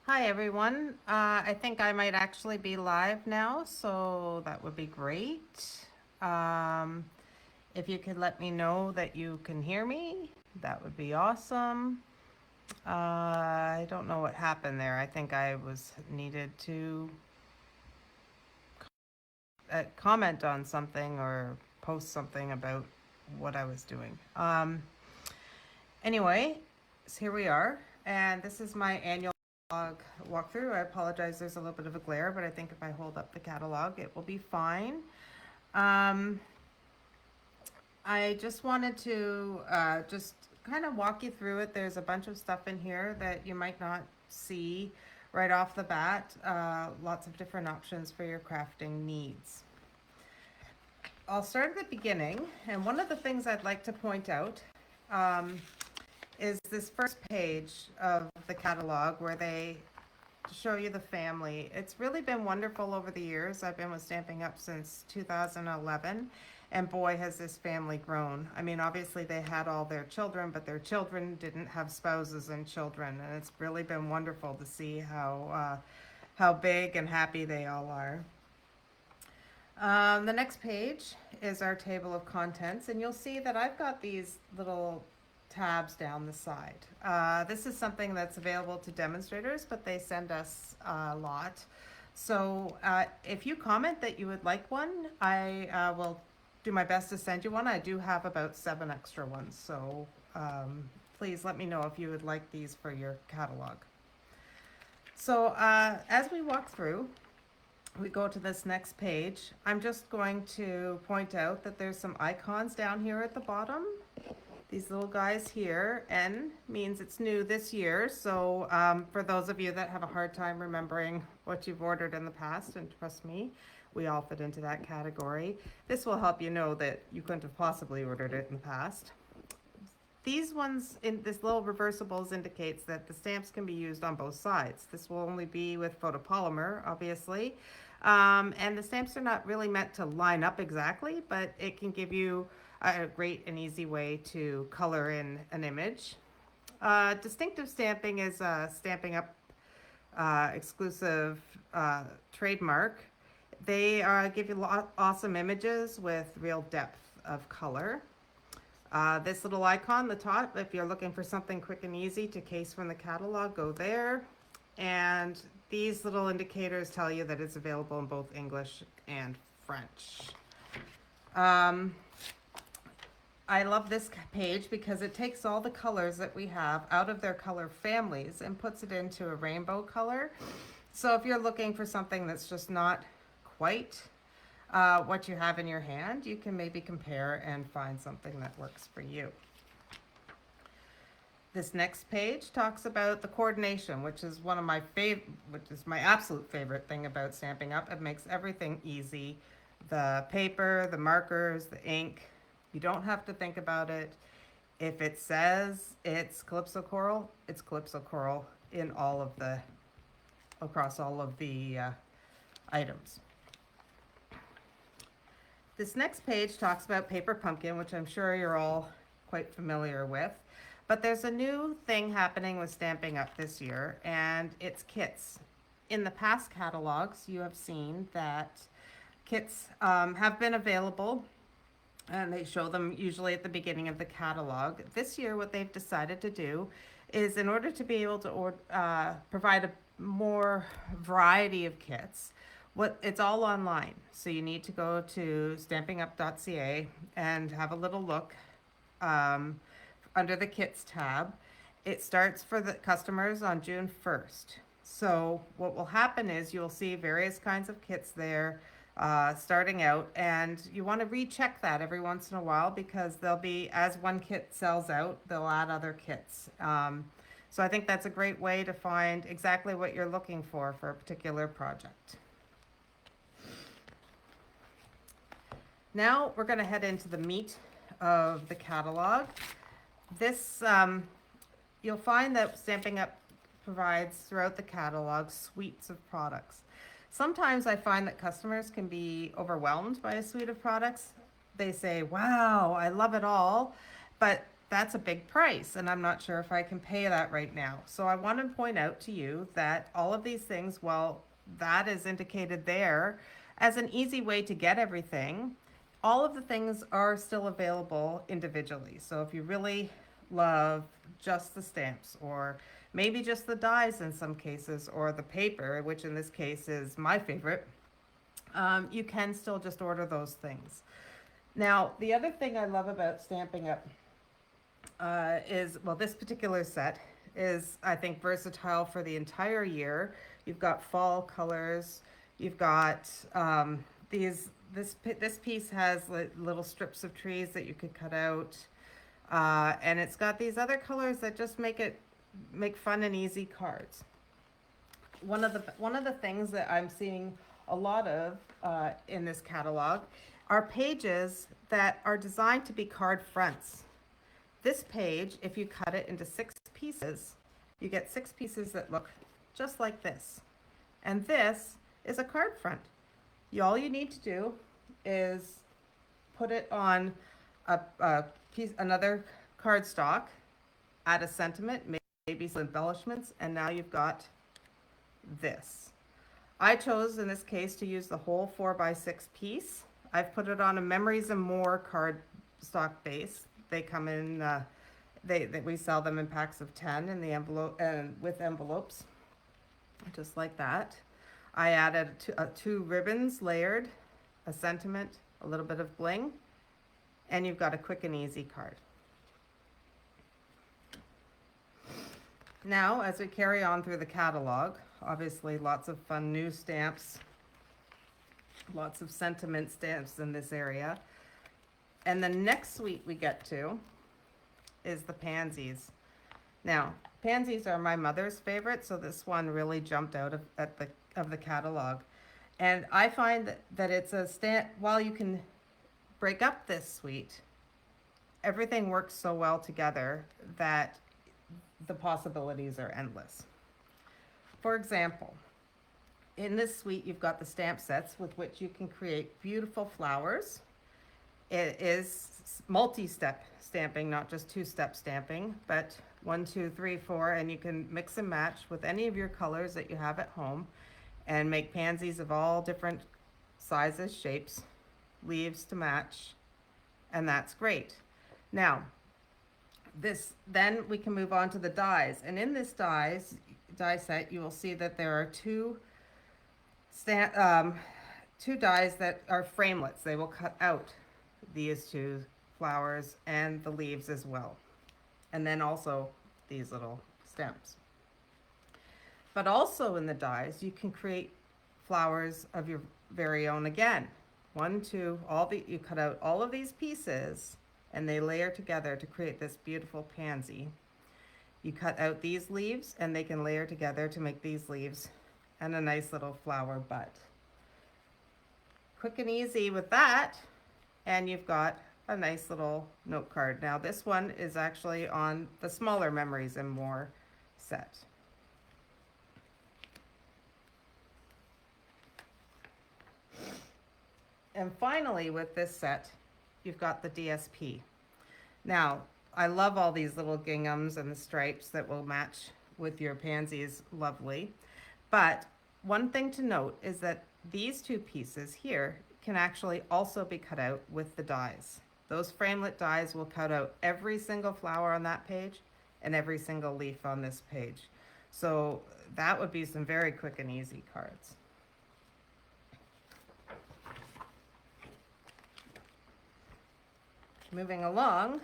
Hi everyone. I think I might actually be live now, so that would be great. Um, if you could let me know that you can hear me, that would be awesome. I don't know what happened there. I think I was needed to comment on something or post something about what I was doing. Anyway, so here we are, and this is my annual walkthrough. I apologize, there's a little bit of a glare, but I think if I hold up the catalog, it will be fine. Um, I just wanted to just kind of walk you through it. There's a bunch of stuff in here that you might not see right off the bat. Lots of different options for your crafting needs. I'll start at the beginning, and one of the things I'd like to point out um, is this first page of the catalog where they show you the family. It's really been wonderful over the years. I've been with Stamping Up since 2011, and boy, has this family grown. I mean, obviously, they had all their children, but their children didn't have spouses and children, and it's really been wonderful to see how big and happy they all are. The next page is our table of contents, and you'll see that I've got these little tabs down the side. This is something that's available to demonstrators, but they send us a lot. So if you comment that you would like one, I will do my best to send you one. I do have about 7 extra ones, so please let me know if you would like these for your catalog. So as we walk through, we go to this next page. I'm just going to point out that there's some icons down here at the bottom. These little guys here. N means it's new this year. So for those of you that have a hard time remembering what you've ordered in the past, and trust me, we all fit into that category, this will help you know that you couldn't have possibly ordered it in the past. These ones, in this little reversibles, indicates that the stamps can be used on both sides. This will only be with photopolymer, obviously. And the stamps are not really meant to line up exactly, but it can give you a great and easy way to color in an image. Distinctive stamping is a Stamping Up exclusive trademark. They give you awesome images with real depth of color. This little icon, the top, if you're looking for something quick and easy to case from the catalog, go there. And these little indicators tell you that it's available in both English and French. Um, I love this page because it takes all the colors that we have out of their color families and puts it into a rainbow color. So if you're looking for something that's just not quite what you have in your hand, you can maybe compare and find something that works for you. This next page talks about the coordination, which is which is my absolute favorite thing about Stamping Up. It makes everything easy. The paper, the markers, the ink, you don't have to think about it. If it says it's Calypso Coral, it's Calypso Coral in across all of the items. This next page talks about Paper Pumpkin, which I'm sure you're all quite familiar with. But there's a new thing happening with Stamping Up this year, and it's kits. In the past catalogs, you have seen that kits have been available, and they show them usually at the beginning of the catalog. This year, what they've decided to do is, in order to be able to provide a more variety of kits, it's all online. So you need to go to stampingup.ca and have a little look um, under the kits tab. It starts for the customers on June 1st. So what will happen is you'll see various kinds of kits there starting out, and you want to recheck that every once in a while because they'll be, as one kit sells out, they'll add other kits. So I think that's a great way to find exactly what you're looking for a particular project. Now we're going to head into the meat of the catalog. This, you'll find that Stamping Up provides throughout the catalog suites of products. Sometimes I find that customers can be overwhelmed by a suite of products. They say, wow, I love it all. But that's a big price, and I'm not sure if I can pay that right now. So I want to point out to you that all of these things, well, that is indicated there as an easy way to get everything. All of the things are still available individually. So if you really love just the stamps, or maybe just the dies in some cases, or the paper, which in this case is my favorite, you can still just order those things. Now, the other thing I love about Stamping Up is, well, this particular set is, I think, versatile for the entire year. You've got fall colors. You've got this piece has little strips of trees that you could cut out, and it's got these other colors that just make fun and easy cards. One of the things that I'm seeing a lot of in this catalog are pages that are designed to be card fronts. This page, if you cut it into 6 pieces, you get 6 pieces that look just like this. And this is a card front. All you need to do is put it on another cardstock, add a sentiment, maybe some embellishments, and now you've got this. I chose in this case to use the whole 4x6 piece. I've put it on a Memories and More cardstock base. They come in, we sell them in packs of 10 in the envelope and with envelopes, just like that. I added 2 ribbons layered, a sentiment, a little bit of bling, and you've got a quick and easy card. Now, as we carry on through the catalog, obviously lots of fun new stamps, lots of sentiment stamps in this area. And the next suite we get to is the pansies. Now, pansies are my mother's favorite, so this one really jumped out of the catalog. And I find that it's a stamp, while you can break up this suite, everything works so well together that the possibilities are endless. For example, in this suite, you've got the stamp sets with which you can create beautiful flowers. It is multi-step stamping, not just 2-step stamping, but 1, 2, 3, 4, and you can mix and match with any of your colors that you have at home and make pansies of all different sizes, shapes, leaves to match, and that's great. Now, then we can move on to the dies, and in this die set, you will see that there are two dies that are framelets. They will cut out these 2 flowers and the leaves as well, and then also these little stems. But also in the dies, you can create flowers of your very own again. 1, 2, you cut out all of these pieces and they layer together to create this beautiful pansy. You cut out these leaves and they can layer together to make these leaves and a nice little flower bud. Quick and easy with that, and you've got a nice little note card. Now this one is actually on the smaller Memories and More set. And finally, with this set, you've got the DSP. Now, I love all these little ginghams and the stripes that will match with your pansies, lovely. But one thing to note is that these 2 pieces here can actually also be cut out with the dies. Those framelit dies will cut out every single flower on that page and every single leaf on this page. So that would be some very quick and easy cards. Moving along,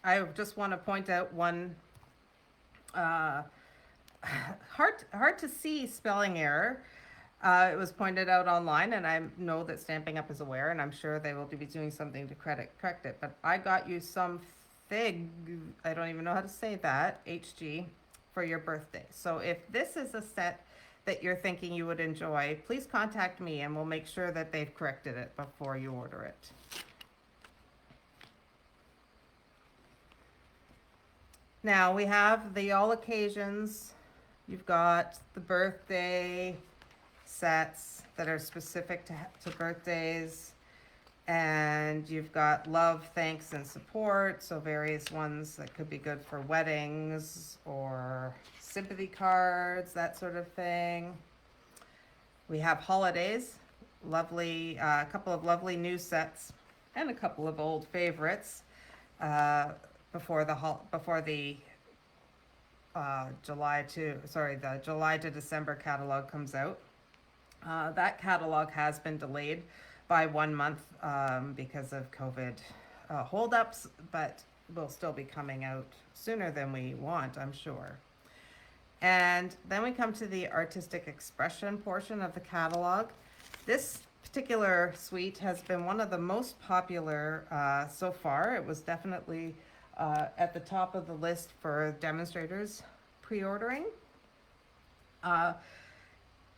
I just want to point out one hard to see spelling error. It was pointed out online, and I know that Stamping Up is aware, and I'm sure they will be doing something to correct it. But I got you some fig, I don't even know how to say that, HG, for your birthday. So if this is a set that you're thinking you would enjoy, please contact me and we'll make sure that they've corrected it before you order it. Now we have the all occasions. You've got the birthday sets that are specific to birthdays. And you've got love, thanks, and support. So various ones that could be good for weddings or sympathy cards, that sort of thing. We have holidays, lovely, a couple of lovely new sets, and a couple of old favorites uh, before the the July to December catalog comes out. That catalog has been delayed by 1 month because of COVID holdups, but will still be coming out sooner than we want, I'm sure. And then we come to the artistic expression portion of the catalog. This particular suite has been one of the most popular so far. It was definitely at the top of the list for demonstrators pre-ordering.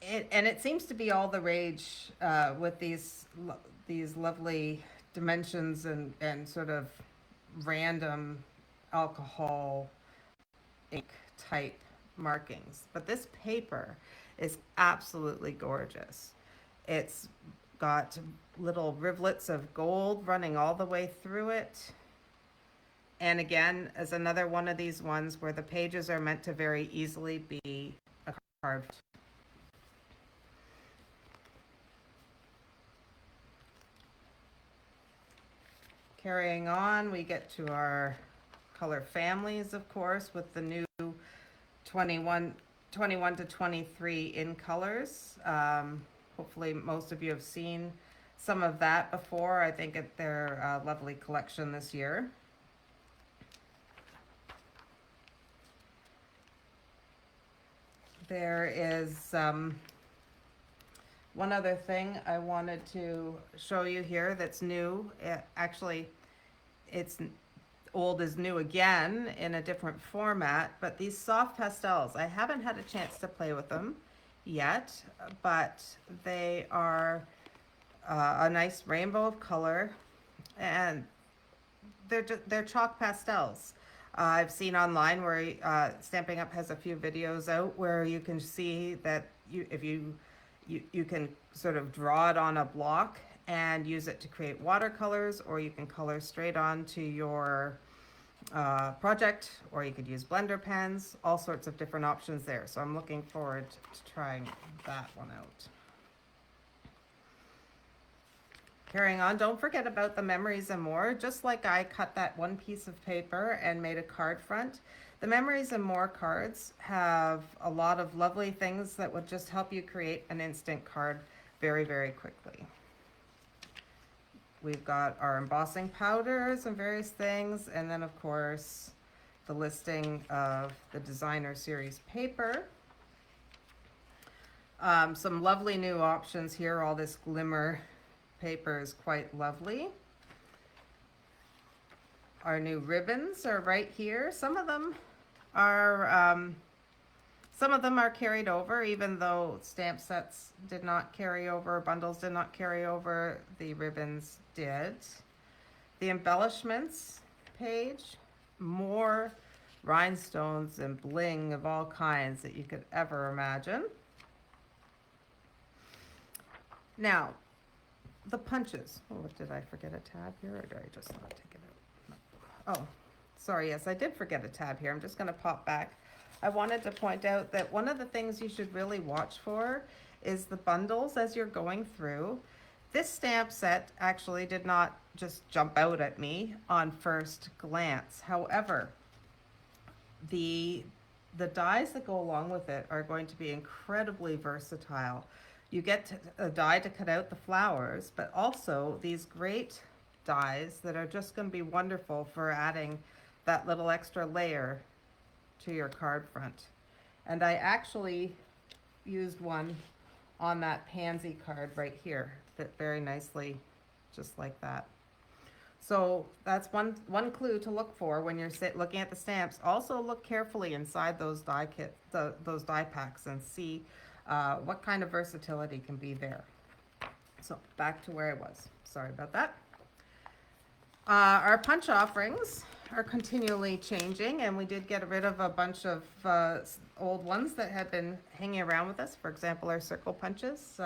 It seems to be all the rage with these lovely dimensions and sort of random alcohol ink type markings. But this paper is absolutely gorgeous. It's got little rivulets of gold running all the way through it. And again, as another one of these ones where the pages are meant to very easily be carved. Carrying on, we get to our color families, of course, with the new 21 to 23 in colors. Hopefully most of you have seen some of that before. I think they're a lovely collection this year. There is one other thing I wanted to show you here that's new. Actually, it's old is new again in a different format, but these soft pastels, I haven't had a chance to play with them yet, but they are a nice rainbow of color, and they're chalk pastels. I've seen online where Stampin' Up! Has a few videos out where you can see that if you can sort of draw it on a block and use it to create watercolors, or you can color straight onto your project, or you could use blender pens, all sorts of different options there. So I'm looking forward to trying that one out. Carrying on, don't forget about the Memories and More. Just like I cut that one piece of paper and made a card front, the Memories and More cards have a lot of lovely things that would just help you create an instant card very, very quickly. We've got our embossing powders and various things, and then of course the listing of the designer series paper. Some lovely new options here. All this glimmer paper is quite lovely. Our new ribbons are right here. Some of them are carried over, even though stamp sets did not carry over, bundles did not carry over, the ribbons did. The embellishments page, more rhinestones and bling of all kinds that you could ever imagine. Now, the punches. Oh, did I forget a tab here, or did I just not take it out? Oh, sorry, yes, I did forget a tab here. I'm just going to pop back. I wanted to point out that one of the things you should really watch for is the bundles as you're going through. This stamp set actually did not just jump out at me on first glance. However, the dies that go along with it are going to be incredibly versatile. You get a die to cut out the flowers, but also these great dies that are just going to be wonderful for adding that little extra layer to your card front. And I actually used one on that pansy card right here, fit very nicely, just like that. So that's one clue to look for when you're looking at the stamps. Also look carefully inside those die those die packs, and see what kind of versatility can be there. So back to where I was. Sorry about that. Our punch offerings are continually changing, and we did get rid of a bunch of old ones that had been hanging around with us. For example, our circle punches.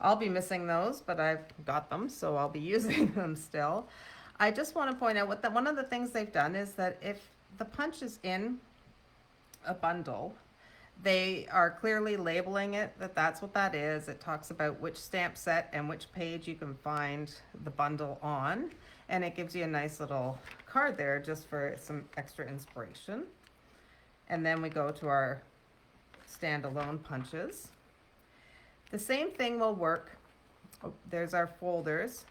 I'll be missing those, but I've got them, so I'll be using them still. I just want to point out one of the things they've done is that if the punch is in a bundle, they are clearly labeling it that that's what that is. It talks about which stamp set and which page you can find the bundle on, and it gives you a nice little card there just for some extra inspiration. And then we go to our standalone punches. The same thing will work. Oh, there's our folders.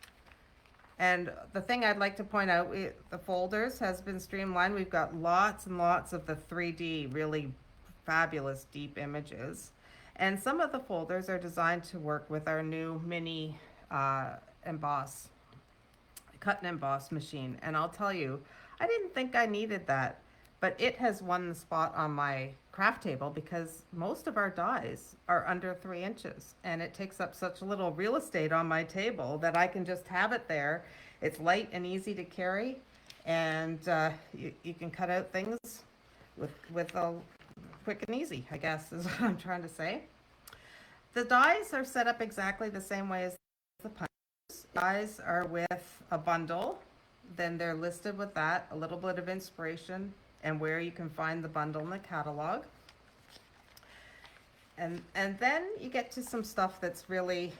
And the thing I'd like to point out, the folders has been streamlined. We've got lots and lots of the 3D, really fabulous deep images. And some of the folders are designed to work with our new mini emboss, cut and emboss machine. And I'll tell you, I didn't think I needed that, but it has won the spot on my craft table because most of our dies are under 3 inches, and it takes up such little real estate on my table that I can just have it there. It's light and easy to carry, and you can cut out things with a quick and easy, I guess is what I'm trying to say. The dies are set up exactly the same way as the punches. Dies are with a bundle, then they're listed with that, a little bit of inspiration, and where you can find the bundle in the catalog. And then you get to some stuff that's really,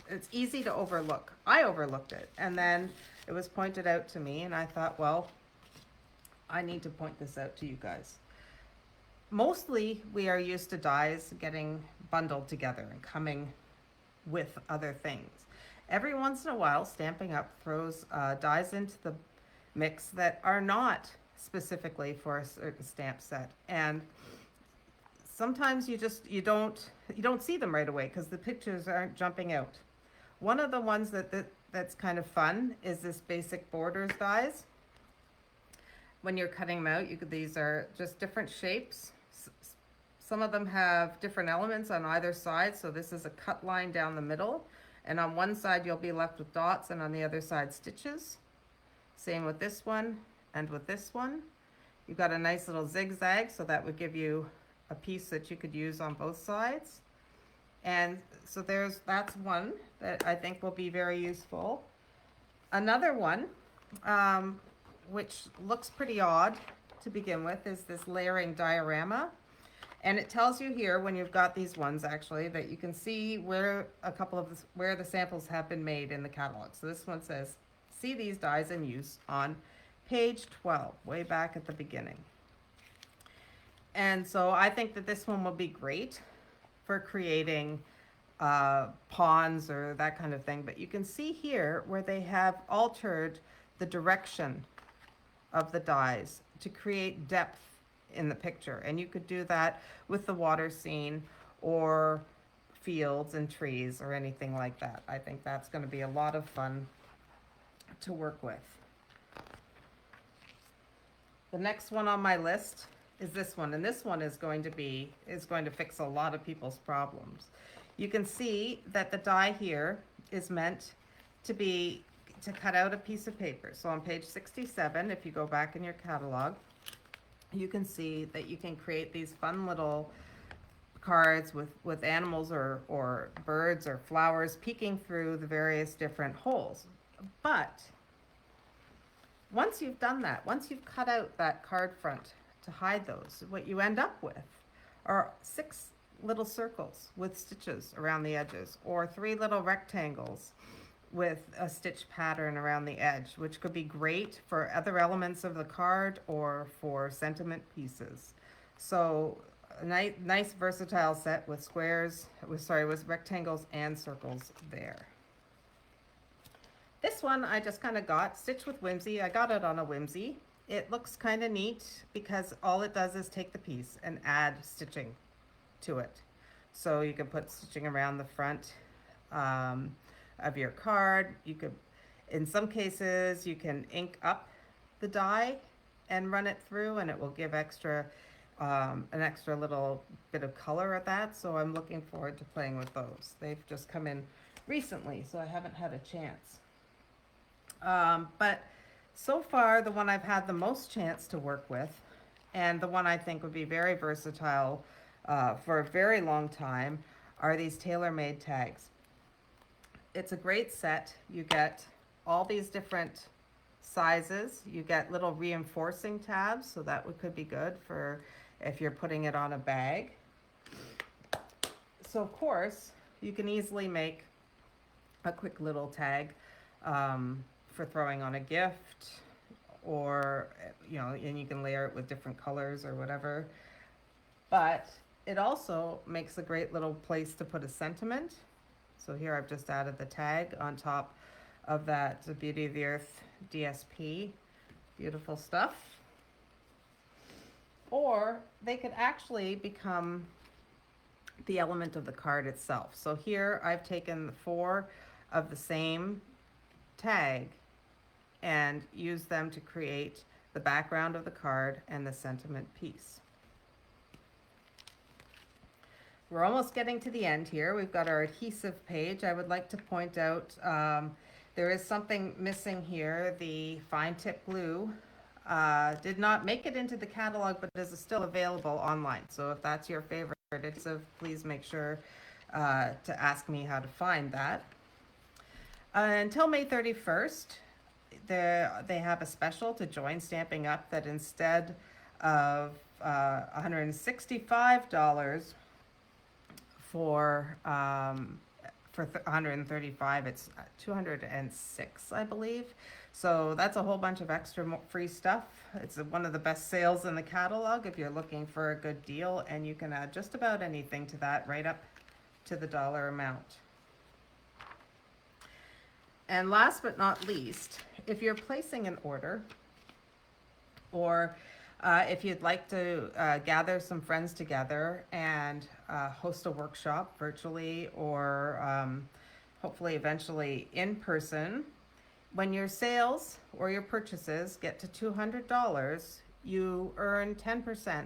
it's easy to overlook. I overlooked it, and then it was pointed out to me, and I thought, well, I need to point this out to you guys. Mostly we are used to dies getting bundled together and coming with other things. Every once in a while, Stampin' Up! Throws dies into the mix that are not specifically for a certain stamp set, and sometimes you don't see them right away because the pictures aren't jumping out. One of the ones that's kind of fun is this basic borders dies. When you're cutting them out, these are just different shapes. Some of them have different elements on either side, so this is a cut line down the middle, and on one side you'll be left with dots, and on the other side stitches. Same with this one and with this one. You've got a nice little zigzag, so that would give you a piece that you could use on both sides. And so that's one that I think will be very useful. Another one, which looks pretty odd to begin with, is this layering diorama. And it tells you here, when you've got these ones actually, that you can see where where the samples have been made in the catalog. So this one says, see these dies in use on page 12, way back at the beginning. And so I think that this one will be great for creating pawns or that kind of thing. But you can see here where they have altered the direction of the dies to create depth in the picture. And you could do that with the water scene or fields and trees or anything like that. I think that's going to be a lot of fun to work with. The next one on my list is this one, and this one is going to fix a lot of people's problems. You can see that the die here is meant to cut out a piece of paper. So on page 67, if you go back in your catalog, you can see that you can create these fun little cards with animals or birds or flowers peeking through the various different holes. But once you've done that, once you've cut out that card front to hide those, what you end up with are 6 little circles with stitches around the edges, or 3 little rectangles with a stitch pattern around the edge, which could be great for other elements of the card or for sentiment pieces. So a nice versatile set with with rectangles and circles there. This one I just kind of got, Stitch with Whimsy. I got it on a whimsy. It looks kind of neat because all it does is take the piece and add stitching to it. So you can put stitching around the front of your card. You could, in some cases, you can ink up the die and run it through, and it will give an extra little bit of color at that. So I'm looking forward to playing with those. They've just come in recently, so I haven't had a chance. But so far, the one I've had the most chance to work with, and the one I think would be very versatile for a very long time, are these tailor-made tags. it's a great set. You get all these different sizes. You get little reinforcing tabs, so that could be good for if you're putting it on a bag. So of course, you can easily make a quick little tag for throwing on a gift, or and you can layer it with different colors or whatever. But it also makes a great little place to put a sentiment. So here I've just added the tag on top of that Beauty of the Earth DSP. Beautiful stuff. Or they could actually become the element of the card itself. So here I've taken 4 of the same tag and used them to create the background of the card and the sentiment piece. We're almost getting to the end here. We've got our adhesive page. I would like to point out there is something missing here. The fine tip glue did not make it into the catalog, but is still available online. So if that's your favorite adhesive, please make sure to ask me how to find that. Until May 31st, they have a special to join Stamping Up that instead of $165 for 135, it's 206, I believe. So that's a whole bunch of extra free stuff. It's one of the best sales in the catalog if you're looking for a good deal, and you can add just about anything to that, right up to the dollar amount. And last but not least, if you're placing an order, or if you'd like to gather some friends together and host a workshop virtually, or hopefully eventually in person, when your sales or your purchases get to $200, you earn 10%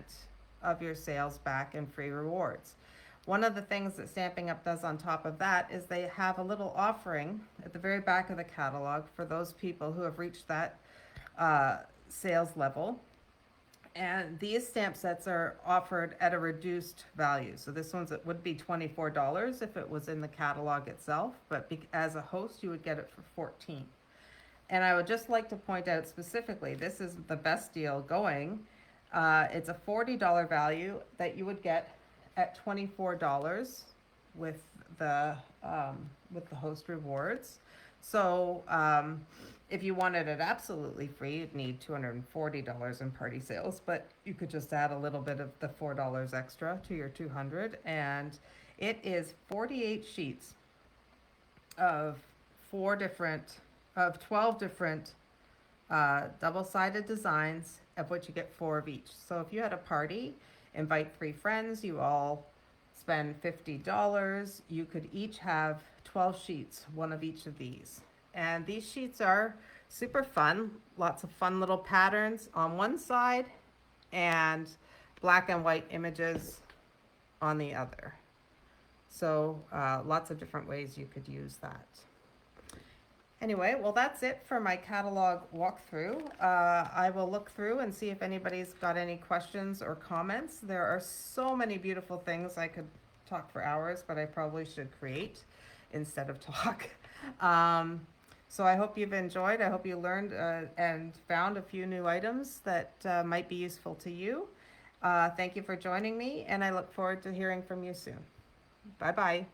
of your sales back in free rewards. One of the things that Stamping Up does on top of that is they have a little offering at the very back of the catalog for those people who have reached that sales level. And these stamp sets are offered at a reduced value. So this one's it would be $24 if it was in the catalog itself, but as a host, you would get it for $14. And I would just like to point out specifically, this is the best deal going. It's a $40 value that you would get at $24 with the host rewards. So if you wanted it absolutely free, you'd need $240 in party sales, but you could just add a little bit of the $4 extra to your $200, and it is 48 sheets of 12 different double-sided designs, of which you get 4 of each. So if you had a party, invite 3 friends, you all spend $50, you could each have 12 sheets, one of each of these. And these sheets are super fun, lots of fun little patterns on one side and black and white images on the other. So lots of different ways you could use that. Anyway, well, that's it for my catalog walkthrough. I will look through and see if anybody's got any questions or comments. There are so many beautiful things. I could talk for hours, but I probably should create instead of talk. So I hope you've enjoyed. I hope you learned and found a few new items that might be useful to you. Thank you for joining me, and I look forward to hearing from you soon. Bye-bye.